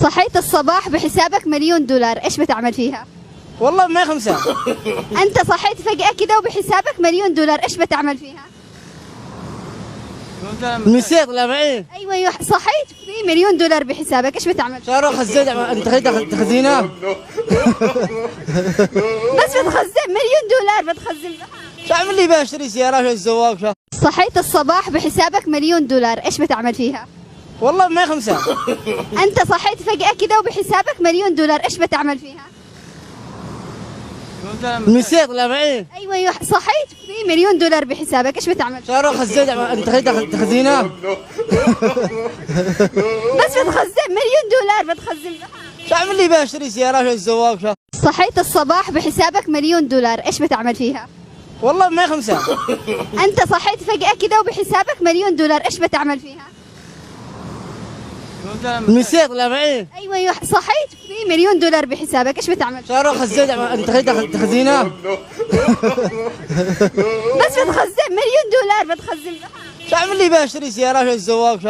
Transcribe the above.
صحيت الصباح بحسابك $1,000,000 ايش بتعمل فيها؟ والله ما 5. انت صحيت فجأة كده وبحسابك $1,000,000 ايش بتعمل فيها؟ نسيت لا بعيد. ايوه صحيت في $1,000,000 بحسابك ايش بتعمل فيها؟ صاروا خزيت انت تخزينه. بس بتخزن $1,000,000 بتخزن بها. شو اعمل لي بشتري سيارات الزواج شو. صحيت الصباح بحسابك $1,000,000 ايش بتعمل فيها؟ والله ما 5. انت صحيت فجأة كده وبحسابك $1,000,000 ايش بتعمل فيها؟ نسيت لا بعيد. ايوه صحيت في $1,000,000 بحسابك ايش بتعمل فيها؟ صاروا خزيت انت تخزينه. بس بتخزن $1,000,000 بتخزن بها. شو اعمل لي بشتري سيارات الزواج شو. صحيت الصباح بحسابك $1,000,000 ايش بتعمل فيها؟ والله ما 5. انت صحيت فجأة كده وبحسابك $1,000,000 ايش بتعمل فيها؟ نسيت لا بعيد. ايوه صحيت في $1,000,000 بحسابك ايش بتعمل فيها؟ صاروا خزيت انت تخزينه. بس بتخزن $1,000,000 بتخزن بها. شو اعمل لي بشتري سيارات الزواج شو.